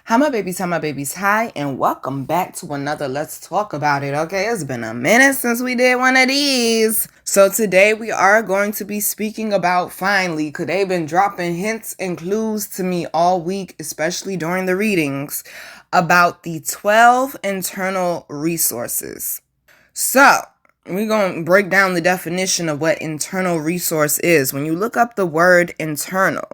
Hi, my babies. Hi, my babies. Hi, and welcome back to another Let's Talk About It. Okay, it's been a minute since we did one of these. So today we are going to be speaking about, finally, because they've been dropping hints and clues to me all week, especially during the readings, about the 12 internal resources. So, we're going to break down the definition of what internal resource is. When you look up the word internal,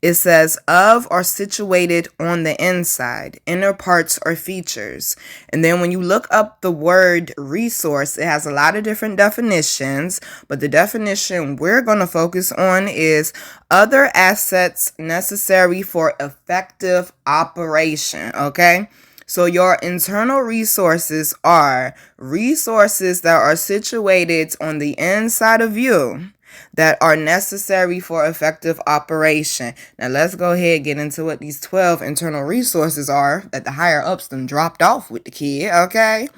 it says of or situated on the inside, inner parts or features. And then when you look up the word resource, it has a lot of different definitions, but the definition we're going to focus on is other assets necessary for effective operation, okay? So your internal resources are resources that are situated on the inside of you that are necessary for effective operation. Now let's go ahead and get into what these 12 internal resources are that the higher ups done dropped off with the kid, okay?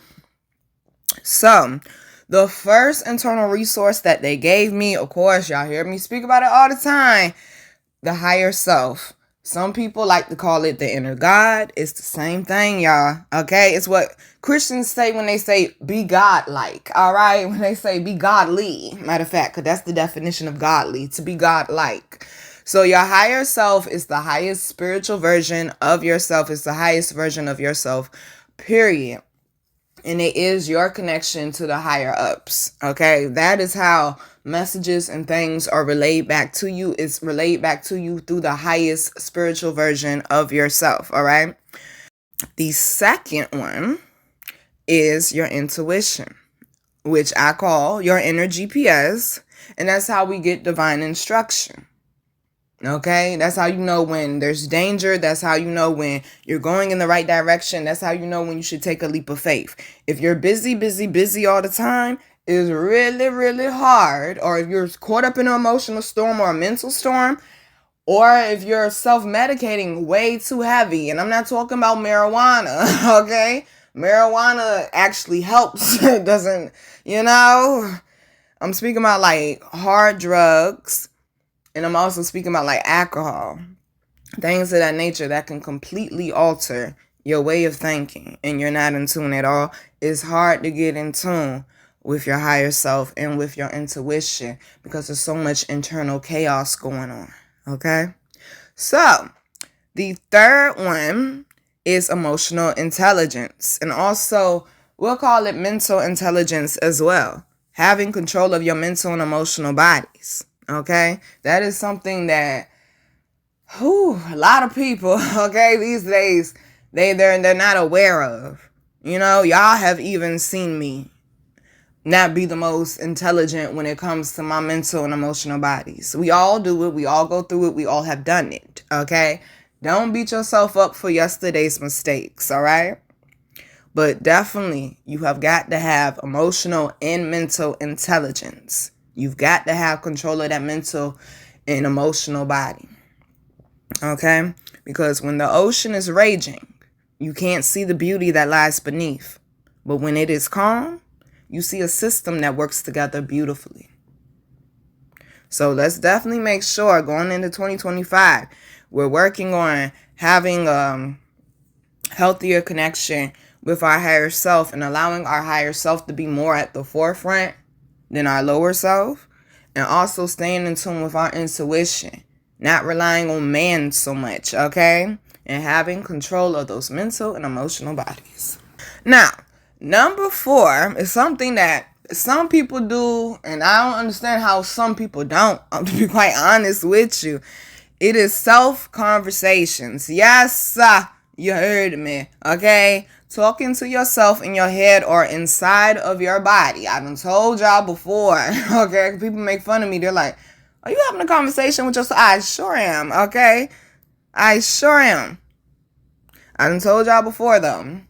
So the first internal resource that they gave me, of course, y'all hear me speak about it all the time, the higher self. Some people like to call it the inner God. It's the same thing, y'all. Okay? It's what Christians say when they say be God-like. All right? When they say be godly. Matter of fact, because that's the definition of godly, to be God-like. So your higher self is the highest spiritual version of yourself. It's the highest version of yourself, period. And it is your connection to the higher ups. Okay? That is how messages and things are relayed back to you. It's relayed back to you through the highest spiritual version of yourself. All right? The second one is your intuition, which I call your inner GPS. And that's how we get divine instruction. Okay, that's how you know when there's danger. That's how you know when you're going in the right direction. That's how you know when you should take a leap of faith. If you're busy all the time, it's really hard. Or if you're caught up in an emotional storm or a mental storm, or if you're self-medicating way too heavy, and I'm not talking about marijuana, okay? Marijuana actually helps. It doesn't, I'm speaking about like hard drugs. And I'm also speaking about like alcohol, things of that nature that can completely alter your way of thinking and you're not in tune at all. It's hard to get in tune with your higher self and with your intuition because there's so much internal chaos going on. Okay? So, the third one is emotional intelligence. And also, we'll call it mental intelligence as well. Having control of your mental and emotional bodies. Okay, that is something that a lot of people, okay, these days they're not aware of. Y'all have even seen me not be the most intelligent when it comes to my mental and emotional bodies. We all do it. We all go through it. We all have done it. Okay, don't beat yourself up for yesterday's mistakes. All right. But definitely, you have got to have emotional and mental intelligence. You've got to have control of that mental and emotional body. Okay? Because when the ocean is raging, you can't see the beauty that lies beneath. But when it is calm, you see a system that works together beautifully. So let's definitely make sure going into 2025, we're working on having a healthier connection with our higher self and allowing our higher self to be more at the forefront than our lower self, and also staying in tune with our intuition, not relying on man so much, okay? And having control of those mental and emotional bodies. Now, number 4 is something that some people do, and I don't understand how some people don't, to be quite honest with you. It is self-conversations. Yes, you heard me, okay? Talking to yourself in your head or inside of your body. I done told y'all before, okay? People make fun of me. They're like, are you having a conversation with yourself? I sure am, okay? I sure am. I done told y'all before, though.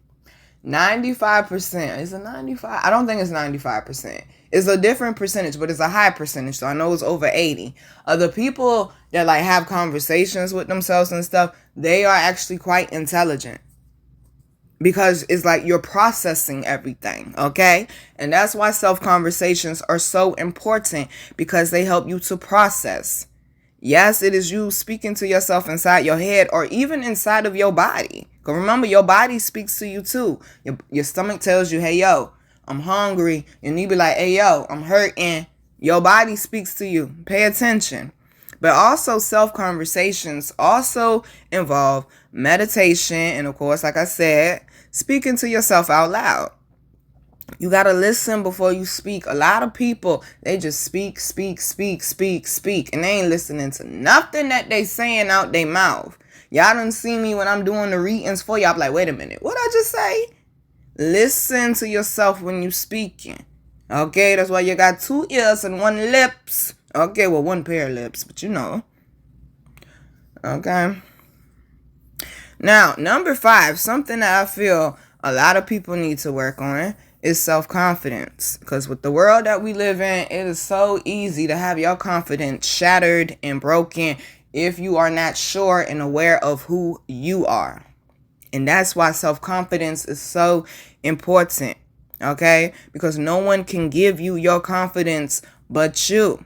95%. Is it 95? I don't think it's 95%. It's a different percentage, but it's a high percentage. So I know it's over 80. Of the people that like have conversations with themselves and stuff, they are actually quite intelligent. Because it's like you're processing everything, okay? And that's why self-conversations are so important, because they help you to process. Yes, it is you speaking to yourself inside your head or even inside of your body. Because remember, your body speaks to you too. Your stomach tells you, hey, yo, I'm hungry. And you be like, hey, yo, I'm hurting. Your body speaks to you. Pay attention. But also self-conversations also involve meditation. And of course, like I said, speaking to yourself out loud. You got to listen before you speak. A lot of people, they just speak. And they ain't listening to nothing that they saying out their mouth. Y'all done see me when I'm doing the readings for y'all. I'm like, wait a minute. What I just say? Listen to yourself when you speaking. Okay, that's why you got 2 ears and 1 lips. Okay, well, 1 pair of lips, but you know. Okay. Now, number 5, something that I feel a lot of people need to work on is self-confidence. Because with the world that we live in, it is so easy to have your confidence shattered and broken if you are not sure and aware of who you are. And that's why self-confidence is so important. Okay? Because no one can give you your confidence but you.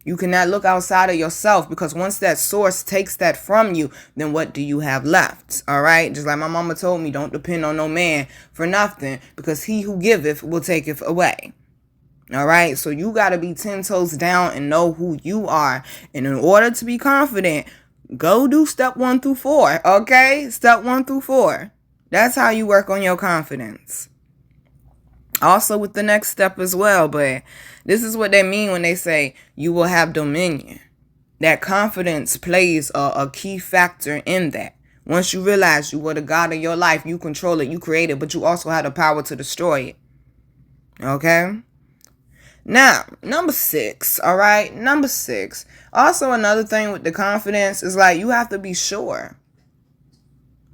You cannot look outside of yourself, because once that source takes that from you, then what do you have left? All right. Just like my mama told me, don't depend on no man for nothing, because he who giveth will taketh away. All right. So you got to be 10 toes down and know who you are. And in order to be confident, go do step 1 through 4. Okay. Step 1 through 4. That's how you work on your confidence. Also with the next step as well, but this is what they mean when they say you will have dominion. That confidence plays a key factor in that. Once you realize you were the God of your life, you control it, you create it, but you also have the power to destroy it. Okay? Now, number 6, all right? Number 6. Also, another thing with the confidence is like you have to be sure.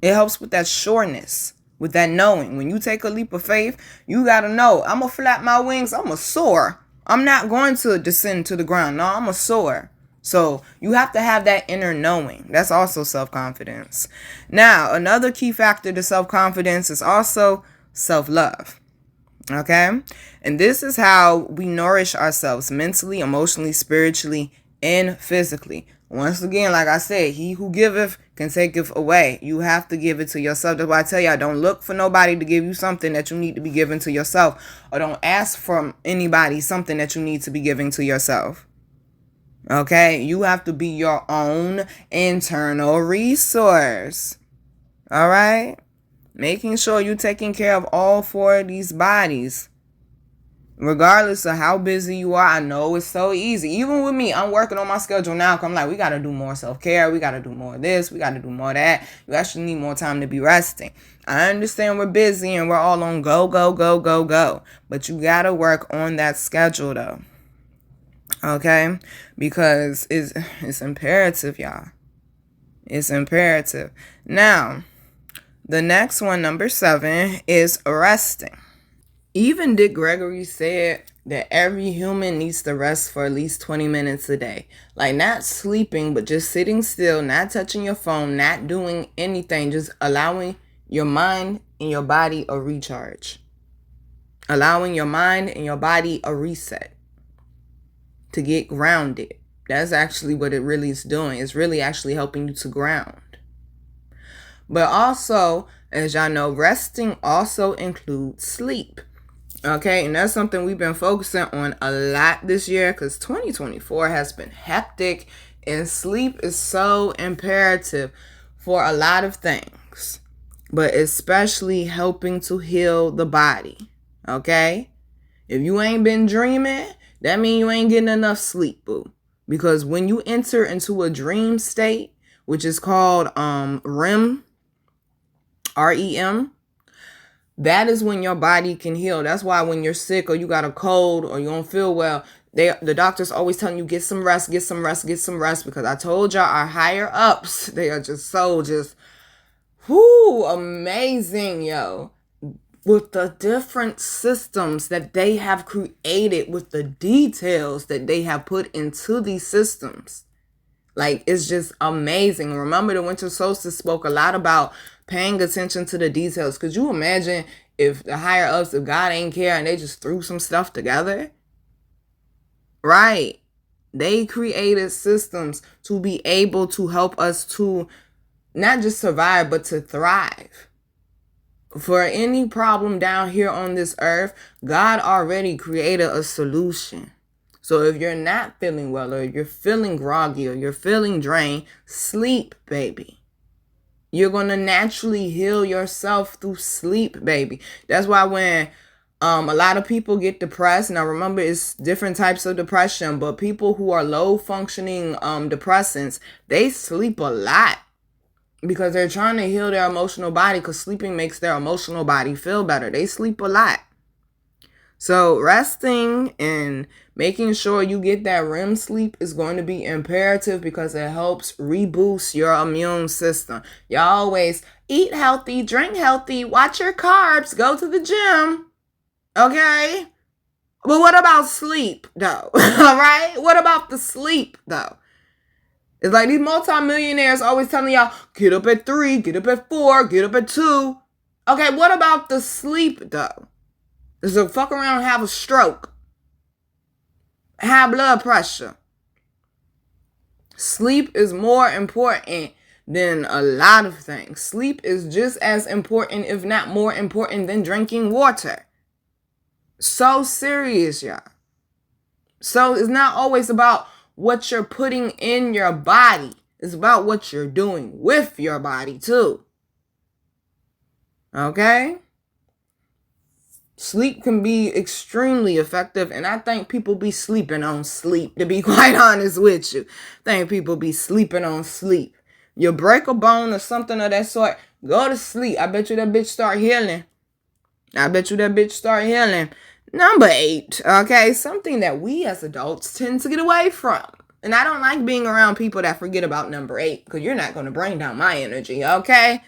It helps with that sureness. With that knowing. When you take a leap of faith, you got to know, I'm going to flap my wings. I'm going to soar. I'm not going to descend to the ground. No, I'm going to soar. So you have to have that inner knowing. That's also self-confidence. Now, another key factor to self-confidence is also self-love. Okay? And this is how we nourish ourselves mentally, emotionally, spiritually, and physically. Once again, like I said, he who giveth can taketh away. You have to give it to yourself. That's why I tell y'all, don't look for nobody to give you something that you need to be giving to yourself. Or don't ask from anybody something that you need to be giving to yourself. Okay? You have to be your own internal resource. All right? Making sure you're taking care of all 4 of these bodies. Regardless of how busy you are, I know it's so easy. Even with me, I'm working on my schedule now. I'm like, we got to do more self-care. We got to do more of this. We got to do more of that. You actually need more time to be resting. I understand we're busy and we're all on go. But you got to work on that schedule, though. Okay? Because it's imperative, y'all. It's imperative. Now, the next one, number 7, is resting. Even Dick Gregory said that every human needs to rest for at least 20 minutes a day. Like not sleeping, but just sitting still, not touching your phone, not doing anything, just allowing your mind and your body a recharge. Allowing your mind and your body a reset to get grounded. That's actually what it really is doing. It's really actually helping you to ground. But also, as y'all know, resting also includes sleep. Okay, and that's something we've been focusing on a lot this year because 2024 has been hectic and sleep is so imperative for a lot of things, but especially helping to heal the body. Okay, if you ain't been dreaming, that means you ain't getting enough sleep, boo. Because when you enter into a dream state, which is called REM, REM, that is when your body can heal. That's why when you're sick or you got a cold or you don't feel well, the doctor's always telling you get some rest, because I told y'all our higher ups, they are just so amazing, yo. With the different systems that they have created, with the details that they have put into these systems. Like, it's just amazing. Remember, the winter solstice spoke a lot about paying attention to the details. Could you imagine if the higher ups, if God ain't care and they just threw some stuff together? Right. They created systems to be able to help us to not just survive, but to thrive. For any problem down here on this earth, God already created a solution. So if you're not feeling well, or you're feeling groggy, or you're feeling drained, sleep, baby. You're going to naturally heal yourself through sleep, baby. That's why when a lot of people get depressed, now remember it's different types of depression, but people who are low functioning depressants, they sleep a lot because they're trying to heal their emotional body, because sleeping makes their emotional body feel better. They sleep a lot. So resting and making sure you get that REM sleep is going to be imperative, because it helps reboost your immune system. You always eat healthy, drink healthy, watch your carbs, go to the gym. Okay? But what about sleep, though? All right? What about the sleep, though? It's like these multimillionaires always telling y'all, get up at 3, get up at 4, get up at 2. Okay, what about the sleep, though? So fuck around and have a stroke. High blood pressure. Sleep is more important than a lot of things. Sleep is just as important, if not more important, than drinking water. So serious, y'all. So it's not always about what you're putting in your body. It's about what you're doing with your body, too. Okay? Sleep can be extremely effective, and I think people be sleeping on sleep, to be quite honest with you. I think people be sleeping on sleep. You break a bone or something of that sort, go to sleep. I bet you that bitch start healing. Number 8, okay? Something that we as adults tend to get away from. And I don't like being around people that forget about number 8, because you're not going to bring down my energy, okay?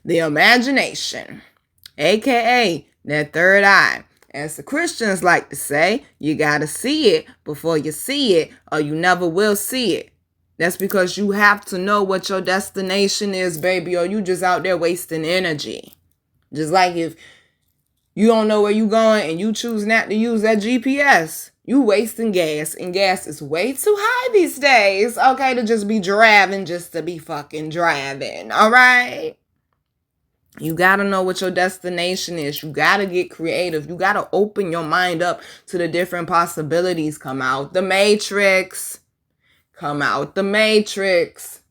The imagination, aka that third eye. As the Christians like to say, you got to see it before you see it, or you never will see it. That's because you have to know what your destination is, baby, or you just out there wasting energy. Just like if you don't know where you going and you choose not to use that GPS, you wasting gas, and gas is way too high these days, okay, to just be driving just to be fucking driving, all right? You got to know what your destination is. You got to get creative. You got to open your mind up to the different possibilities. Come out the matrix. Come out the matrix.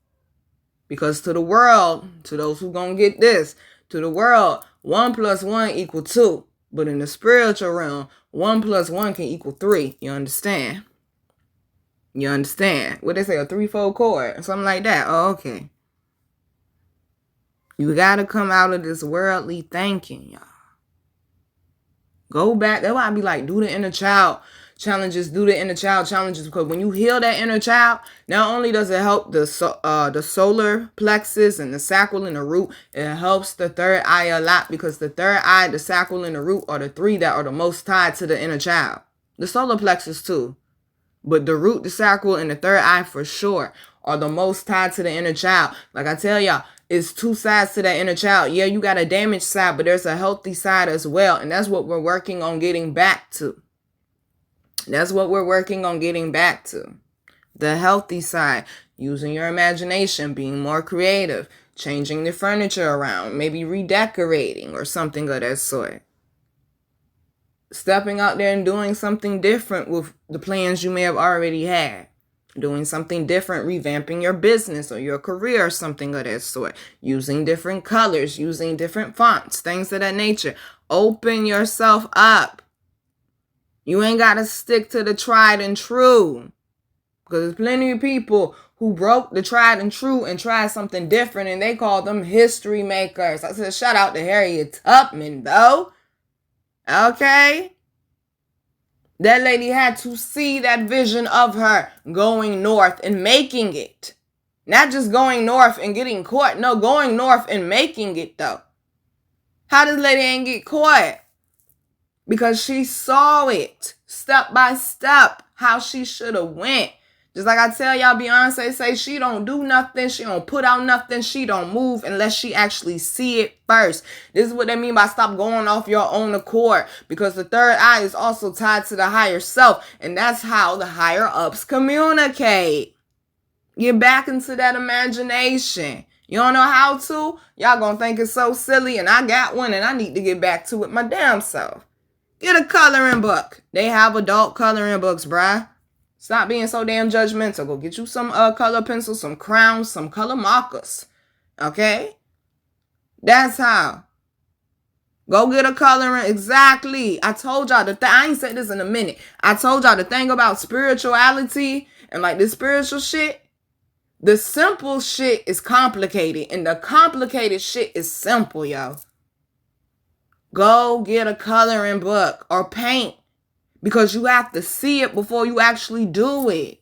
Because to the world, to those who gonna get this, to the world, 1 + 1 = 2. But in the spiritual realm, 1 + 1 can equal 3. You understand? You understand? What they say, a 3-fold cord? Something like that. Oh, okay. You got to come out of this worldly thinking, y'all. Go back. That's why I be like, do the inner child challenges. Because when you heal that inner child, not only does it help the solar plexus and the sacral and the root, it helps the third eye a lot, because the third eye, the sacral and the root are the 3 that are the most tied to the inner child. The solar plexus too. But the root, the sacral, and the third eye for sure are the most tied to the inner child. Like I tell y'all, it's 2 sides to that inner child. Yeah, you got a damaged side, but there's a healthy side as well. And that's what we're working on getting back to. The healthy side. Using your imagination, being more creative, changing the furniture around, maybe redecorating or something of that sort. Stepping out there and doing something different with the plans you may have already had. Doing something different, revamping your business or your career or something of that sort. Using different colors, using different fonts, things of that nature. Open yourself up. You ain't got to stick to the tried and true. Because there's plenty of people who broke the tried and true and tried something different, and they call them history makers. I said, shout out to Harriet Tubman, though. Okay? That lady had to see that vision of her going north and making it. Not just going north and getting caught. No, going north and making it, though. How this lady ain't get caught? Because she saw it step by step, how she should have went Just like I tell y'all, Beyonce say she don't do nothing. She don't put out nothing. She don't move unless she actually see it first. This is what they mean by stop going off your own accord. Because the third eye is also tied to the higher self. And that's how the higher ups communicate. Get back into that imagination. You don't know how to? Y'all gonna think it's so silly. And I got one and I need to get back to it my damn self. Get a coloring book. They have adult coloring books, bruh. Stop being so damn judgmental. Go get you some color pencils, some crowns, some color markers. Okay? That's how. Go get a coloring. Exactly. I told y'all I ain't said this in a minute. I told y'all the thing about spirituality and like this spiritual shit. The simple shit is complicated and the complicated shit is simple, yo. Go get a coloring book or paint because you have to see it before you actually do it.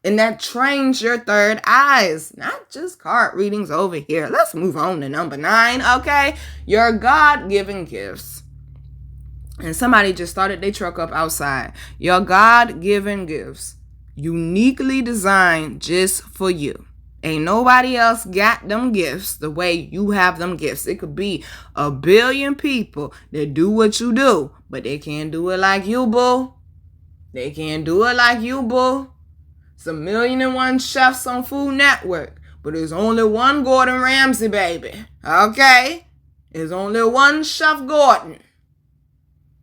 And that trains your third eyes, not just card readings over here. Let's move on to number 9, okay? Your God-given gifts. And somebody just started their truck up outside. Your God-given gifts, uniquely designed just for you. Ain't nobody else got them gifts the way you have them gifts. It could be a billion people that do what you do, but they can't do it like you, boo. They can't do it like you, boo. It's 1,000,001 chefs on Food Network, but there's only one Gordon Ramsay, baby. Okay? There's only one Chef Gordon.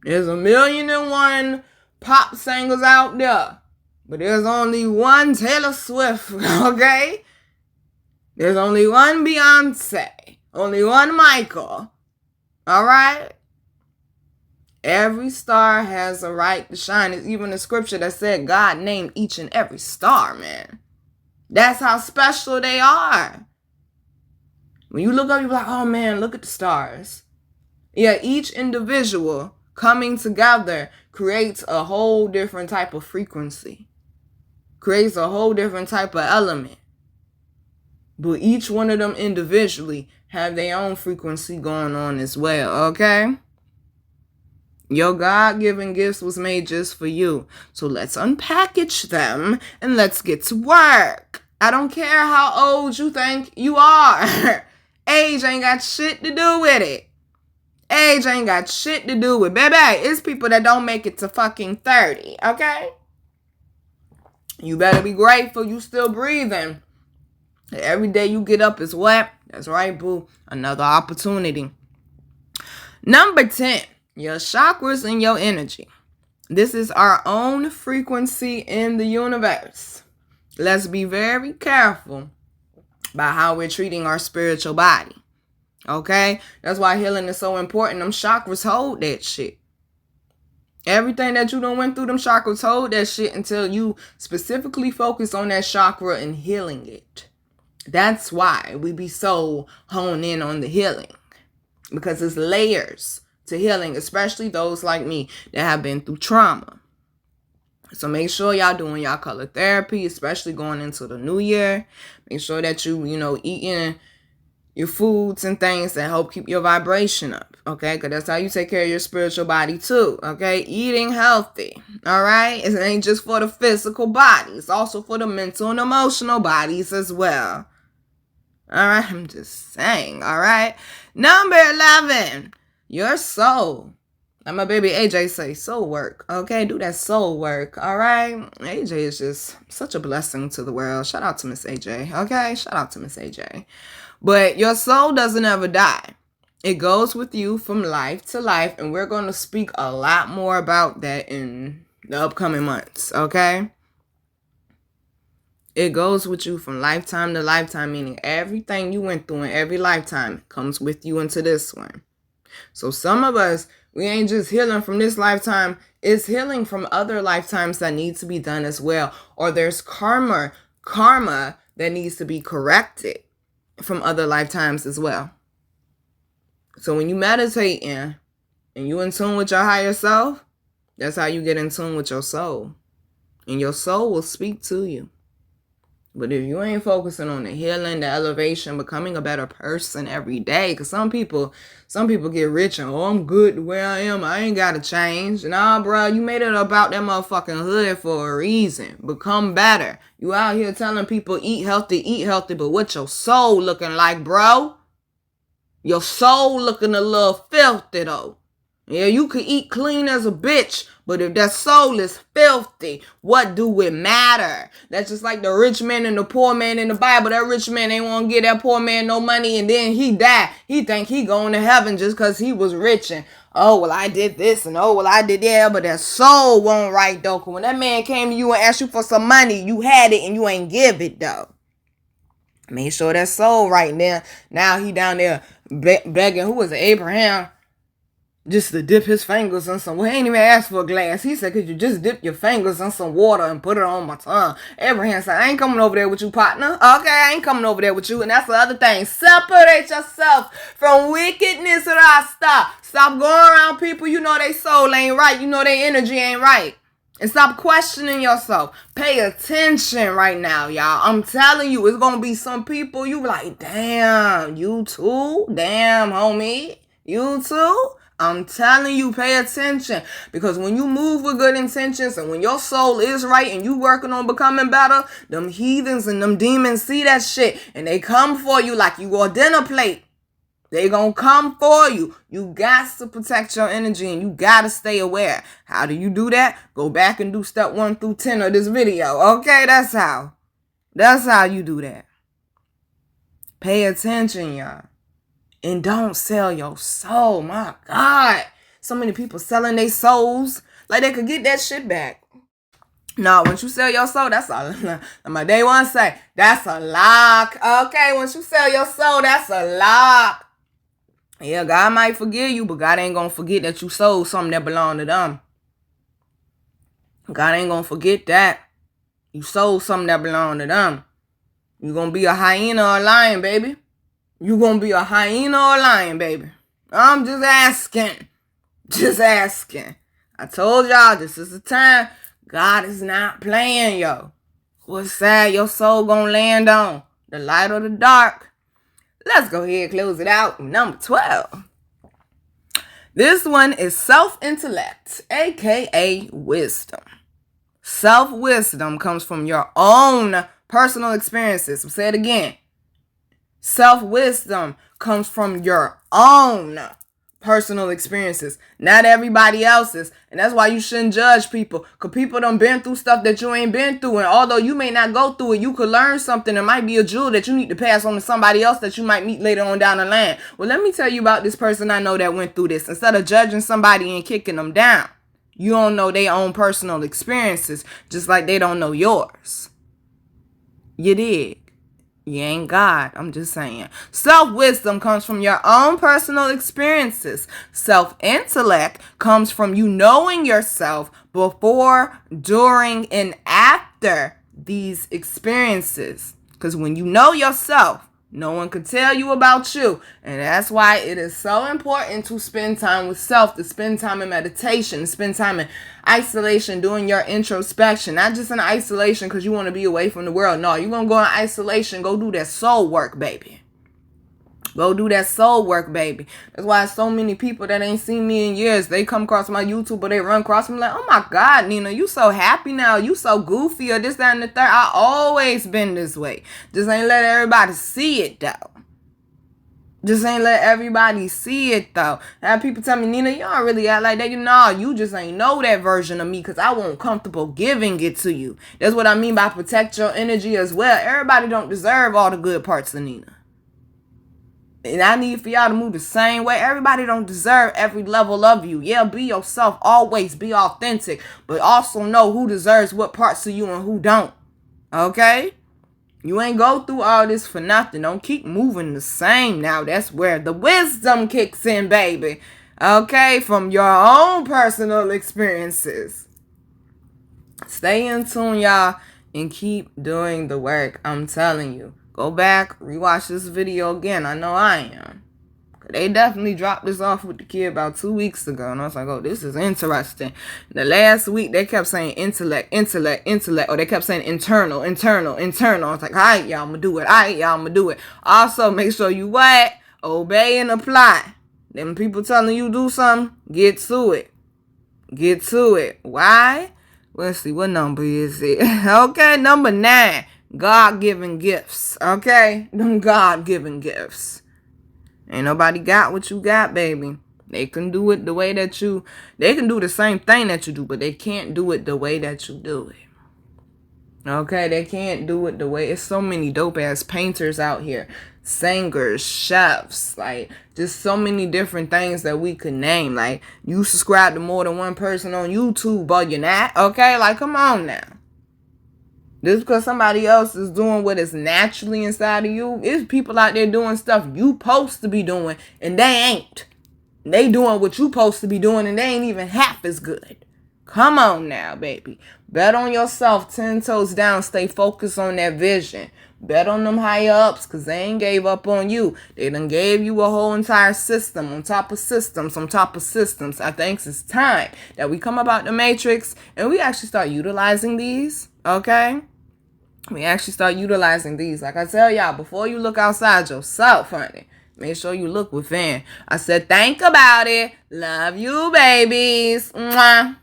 There's 1,000,001 pop singers out there, but there's only one Taylor Swift, okay? There's only one Beyonce, only one Michael, all right? Every star has a right to shine. It's even a scripture that said God named each and every star, man. That's how special they are. When you look up, you're like, oh man, look at the stars. Yeah, each individual coming together creates a whole different type of frequency. Creates a whole different type of element. But each one of them individually have their own frequency going on as well, okay? Your God-given gifts was made just for you. So let's unpackage them and let's get to work. I don't care how old you think you are. Age ain't got shit to do with it. Age ain't got shit to do with it. Baby, it's people that don't make it to fucking 30, okay? You better be grateful you still breathing. Every day you get up is what? That's right, boo. Another opportunity. Number 10, your chakras and your energy. This is our own frequency in the universe. Let's be very careful about how we're treating our spiritual body. Okay? That's why healing is so important. Them chakras hold that shit. Everything that you done went through, them chakras hold that shit until you specifically focus on that chakra and healing it. That's why we be so honed in on the healing. Because it's layers to healing, especially those like me that have been through trauma. So make sure y'all doing y'all color therapy, especially going into the new year. Make sure that you eating your foods and things that help keep your vibration up. Okay, because that's how you take care of your spiritual body too. Okay, eating healthy. All right, it ain't just for the physical body. It's also for the mental and emotional bodies as well. All right, I'm just saying. All right, number 11, your soul. Like my baby AJ say, soul work. Okay, do that soul work. All right, AJ is just such a blessing to the world. Shout out to Miss AJ. Okay, shout out to Miss AJ. But your soul doesn't ever die. It goes with you from life to life, and we're going to speak a lot more about that in the upcoming months, okay? It goes with you from lifetime to lifetime, meaning everything you went through in every lifetime comes with you into this one. So some of us, we ain't just healing from this lifetime, it's healing from other lifetimes that need to be done as well. Or there's karma that needs to be corrected from other lifetimes as well. So when you meditate and you in tune with your higher self, that's how you get in tune with your soul. And your soul will speak to you. But if you ain't focusing on the healing, the elevation, becoming a better person every day, because some people get rich and, oh, I'm good the way I am, I ain't got to change. Nah, bro, you made it about that motherfucking hood for a reason. Become better. You out here telling people eat healthy, but what your soul looking like, bro? Your soul looking a little filthy, though. Yeah, you could eat clean as a bitch, but if that soul is filthy, what do it matter? That's just like the rich man and the poor man in the Bible. That rich man ain't want to give that poor man no money, and then he died. He think he going to heaven just because he was rich, and oh, well, I did this, and oh, well, I did that, but that soul won't right, though. Cause when that man came to you and asked you for some money, you had it and you ain't give it, though. Make sure that soul right there. Now he down there begging, who was it, Abraham? Just to dip his fingers in some, well, he ain't even asked for a glass. He said, could you just dip your fingers in some water and put it on my tongue? Abraham said, I ain't coming over there with you, partner. Okay, I ain't coming over there with you. And that's the other thing. Separate yourself from wickedness or I stop. Stop going around people you know they soul ain't right. You know their energy ain't right. And stop questioning yourself. Pay attention right now, y'all. I'm telling you, it's going to be some people you like, damn, you too? Damn, homie, you too? I'm telling you, pay attention. Because when you move with good intentions and when your soul is right and you working on becoming better, them heathens and them demons see that shit and they come for you like you a dinner plate. They gonna come for you. You got to protect your energy and you gotta stay aware. How do you do that? Go back and do step 1 through 10 of this video. Okay, that's how. That's how you do that. Pay attention, y'all. And don't sell your soul. My God. So many people selling their souls like they could get that shit back. No, once you sell your soul, that's a, my day one say, that's a lock. Okay, once you sell your soul, that's a lock. Yeah, God might forgive you, but God ain't gonna forget that you sold something that belonged to them. God ain't gonna forget that. You sold something that belonged to them. You gonna be a hyena or a lion, baby. You gonna be a hyena or a lion, baby. I'm just asking. Just asking. I told y'all this is the time. God is not playing, yo. What side your soul gonna land on? The light or the dark? Let's go ahead and close it out. Number 12. This one is self-intellect, aka wisdom. Self-wisdom comes from your own personal experiences. I'll say it again. Self-wisdom comes from your own personal experiences, not everybody else's. And that's why you shouldn't judge people, because people done been through stuff that you ain't been through. And although you may not go through it, you could learn something. It might be a jewel that you need to pass on to somebody else that you might meet later on down the line. Well, let me tell you about this person I know that went through this. Instead of judging somebody and kicking them down, you don't know their own personal experiences, just like they don't know yours. You dig? You ain't God. I'm just saying. Self-wisdom comes from your own personal experiences. Self-intellect comes from you knowing yourself before, during, and after these experiences. Because when you know yourself, no one can tell you about you. And that's why it is so important to spend time with self, to spend time in meditation, to spend time in isolation, doing your introspection. Not just in isolation because you want to be away from the world. No, you're going to go in isolation. Go do that soul work, baby. Go do that soul work, baby. That's why so many people that ain't seen me in years, they come across my YouTube or they run across me like, oh my God, Nina, you so happy now. You so goofy or this, that, and the third. I always been this way. Just ain't let everybody see it, though. Just ain't let everybody see it, though. Have people tell me, Nina, you don't really act like that. You just ain't know that version of me because I wasn't comfortable giving it to you. That's what I mean by protect your energy as well. Everybody don't deserve all the good parts of Nina. And I need for y'all to move the same way. Everybody don't deserve every level of you. Yeah, be yourself. Always be authentic. But also know who deserves what parts of you and who don't. Okay? You ain't go through all this for nothing. Don't keep moving the same now. That's where the wisdom kicks in, baby. Okay? From your own personal experiences. Stay in tune, y'all. And keep doing the work. I'm telling you. Go back, rewatch this video again. I know I am. They definitely dropped this off with the kid about 2 weeks ago. And I was like, oh, this is interesting. The last week, they kept saying intellect. Or they kept saying internal. I was like, all right, y'all, I'm going to do it. Also, make sure you what? Obey and apply. Them people telling you do something, get to it. Why? Let's see, what number is it? Okay, number 9. God-given gifts. Okay? Them God-given gifts. Ain't nobody got what you got, baby. They can do it the way that they can do the same thing that you do, but they can't do it the way that you do it. Okay, they can't do it the way. It's so many dope ass painters out here, singers, chefs, like just so many different things that we could name. Like, you subscribe to more than one person on YouTube, but you're not. Okay, like, come on now. Just because somebody else is doing what is naturally inside of you, it's people out there doing stuff you supposed to be doing, and they ain't. They doing what you supposed to be doing, and they ain't even half as good. Come on now, baby. Bet on yourself, 10 toes down. Stay focused on that vision. Bet on them higher ups, because they ain't gave up on you. They done gave you a whole entire system on top of systems on top of systems. I think it's time that we come about the matrix and we actually start utilizing these, okay? We actually start utilizing these. Like I tell y'all, before you look outside yourself, honey, make sure you look within. I said, think about it. Love you, babies. Mwah.